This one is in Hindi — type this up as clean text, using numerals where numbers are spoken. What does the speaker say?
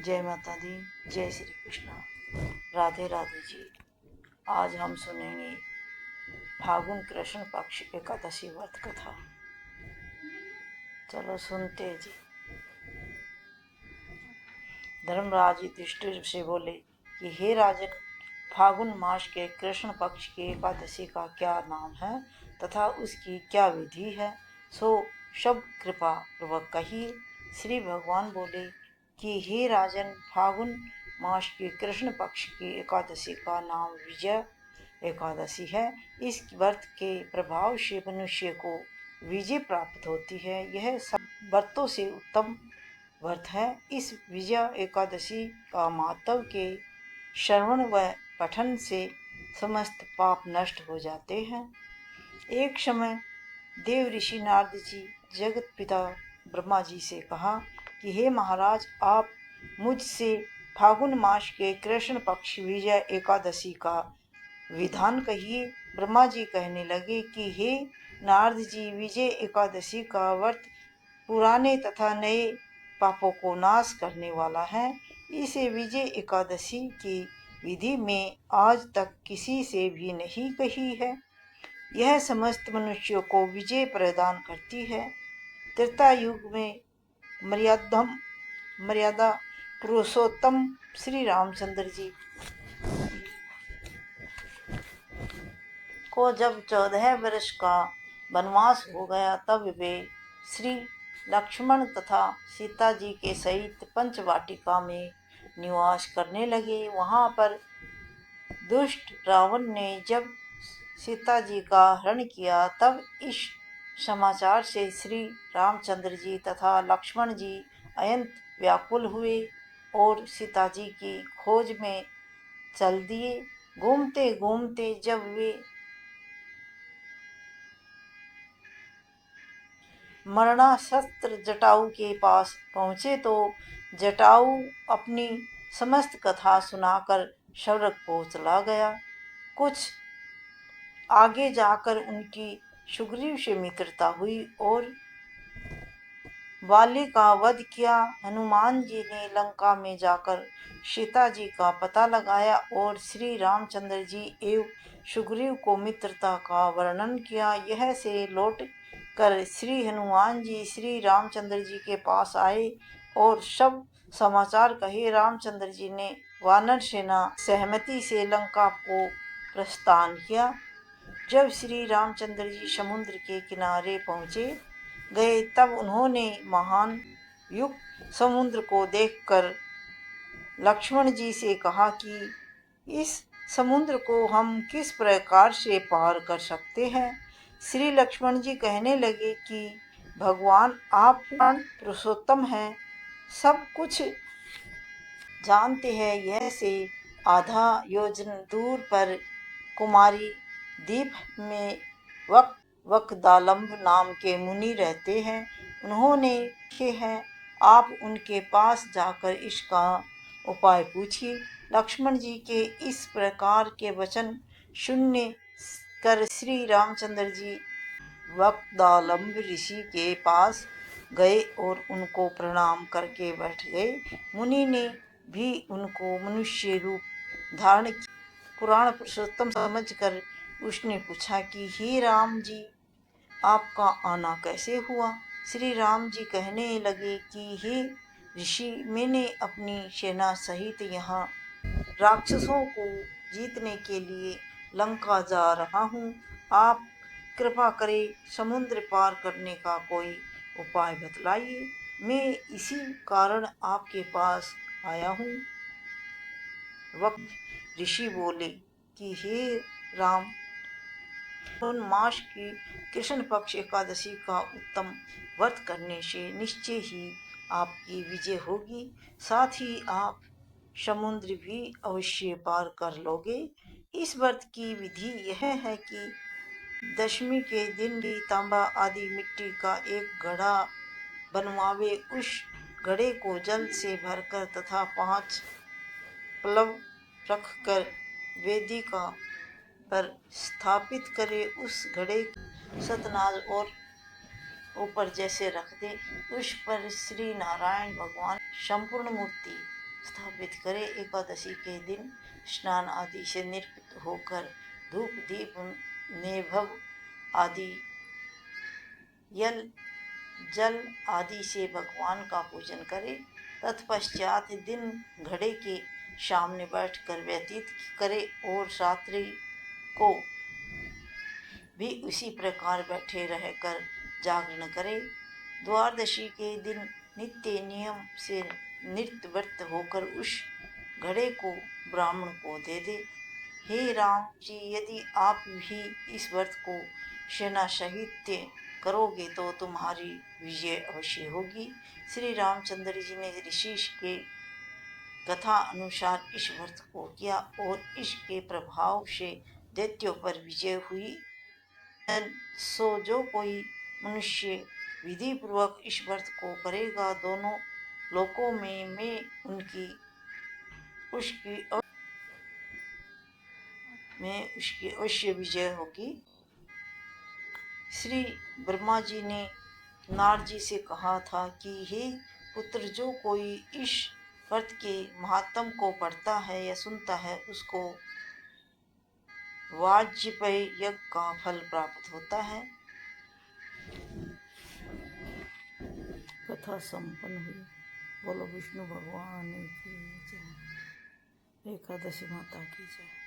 जय माता दी, जय श्री कृष्णा, राधे राधे जी। आज हम सुनेंगे फागुन कृष्ण पक्ष एकादशी व्रत कथा। चलो सुनते जी। धर्मराज युधिष्ठिर से बोले कि हे राजन, फागुन मास के कृष्ण पक्ष की एकादशी का क्या नाम है तथा उसकी क्या विधि है, सो सब कृपा पूर्वक कहिए। श्री भगवान बोले कि हे राजन, फागुन मास की कृष्ण पक्ष की एकादशी का नाम विजय एकादशी है। इस व्रत के प्रभाव से मनुष्य को विजय प्राप्त होती है। यह सब व्रतों से उत्तम व्रत है। इस विजय एकादशी का महत्व के श्रवण व पठन से समस्त पाप नष्ट हो जाते हैं। एक समय देव ऋषि नारद जी जगत पिता ब्रह्मा जी से कहा कि हे महाराज, आप मुझसे फागुन मास के कृष्ण पक्ष विजय एकादशी का विधान कहिए। ब्रह्मा जी कहने लगे कि हे नारद जी, विजय एकादशी का व्रत पुराने तथा नए पापों को नाश करने वाला है। इसे विजय एकादशी की विधि में आज तक किसी से भी नहीं कही है। यह समस्त मनुष्यों को विजय प्रदान करती है। त्रेता युग में मर्यादा पुरुषोत्तम श्री रामचंद्र जी को जब 14 वर्ष का वनवास हो गया, तब वे श्री लक्ष्मण तथा सीता जी के सहित पंचवाटिका में निवास करने लगे। वहां पर दुष्ट रावण ने जब सीता जी का हरण किया, तब इस समाचार से श्री रामचंद्र जी तथा लक्ष्मण जी अत्यंत व्याकुल हुए और सीता जी की खोज में चल दिए। घूमते घूमते जब वे मरणासक्त जटायु के पास पहुंचे, तो जटायु अपनी समस्त कथा सुनाकर स्वर्ग को चला गया। कुछ आगे जाकर उनकी सुग्रीव से मित्रता हुई और वाली का वध किया। हनुमान जी ने लंका में जाकर सीता जी का पता लगाया और श्री रामचंद्र जी एवं सुग्रीव को मित्रता का वर्णन किया। यह से लौट कर श्री हनुमान जी श्री रामचंद्र जी के पास आए और सब समाचार कहे। रामचंद्र जी ने वानर सेना सहमति से लंका को प्रस्थान किया। जब श्री रामचंद्र जी समुद्र के किनारे पहुंचे गए, तब उन्होंने महान युक्त समुद्र को देखकर लक्ष्मण जी से कहा कि इस समुद्र को हम किस प्रकार से पार कर सकते हैं। श्री लक्ष्मण जी कहने लगे कि भगवान, आप पुरुषोत्तम हैं, सब कुछ जानते हैं। यह से आधा योजन दूर पर कुमारी द्वीप में वकदालंब नाम के मुनि रहते हैं। उन्होंने लिखे हैं, आप उनके पास जाकर इसका उपाय पूछिए। लक्ष्मण जी के इस प्रकार के वचन सुनने कर श्री रामचंद्र जी वकदालंब ऋषि के पास गए और उनको प्रणाम करके बैठ गए। मुनि ने भी उनको मनुष्य रूप धारण पुराण पुरुषोत्तम समझकर उसने पूछा कि हे राम जी, आपका आना कैसे हुआ। श्री राम जी कहने लगे कि हे ऋषि, मैंने अपनी सेना सहित यहाँ राक्षसों को जीतने के लिए लंका जा रहा हूँ। आप कृपा करें, समुद्र पार करने का कोई उपाय बतलाइए। मैं इसी कारण आपके पास आया हूँ। वक्त ऋषि बोले कि हे राम, मास की कृष्ण पक्ष एकादशी का उत्तम व्रत करने से निश्चय ही आपकी विजय होगी। साथ ही आप समुद्र भी अवश्य पार कर लोगे। इस व्रत की विधि यह है कि दशमी के दिन भी तांबा आदि मिट्टी का एक घड़ा बनवावे। उस घड़े को जल से भरकर तथा 5 पल्लव रखकर वेदिका पर स्थापित करे। उस घड़े सतनाज और ऊपर जैसे रख दे, उस पर श्री नारायण भगवान संपूर्ण मूर्ति स्थापित करे। एकादशी के दिन स्नान आदि से निवृत्त होकर धूप दीप नेभव आदि जल आदि से भगवान का पूजन करे। तत्पश्चात दिन घड़े के सामने बैठकर व्यतीत करे और रात्रि को भी उसी प्रकार बैठे रहकर जागरण करे। द्वादशी के दिन नित्य नियम से नित्य व्रत होकर उस घड़े को ब्राह्मण को दे दे। हे राम जी, यदि आप भी इस व्रत को सेना सहित करोगे तो तुम्हारी विजय अवश्य होगी। श्री रामचंद्र जी ने ऋषि के कथा अनुसार इस व्रत को किया और इसके प्रभाव से दैत्यों पर विजय हुई। सो जो कोई मनुष्य विधि पूर्वक इस व्रत को करेगा, दोनों लोकों में उसकी अवश्य विजय होगी। श्री ब्रह्मा जी ने नारद जी से कहा था कि हे पुत्र, जो कोई इस व्रत के महात्म को पढ़ता है या सुनता है, उसको वाजपेयी यज्ञ का फल प्राप्त होता है। कथा संपन्न हुई। बोलो विष्णु भगवान की जय। एकादशी माता की जय।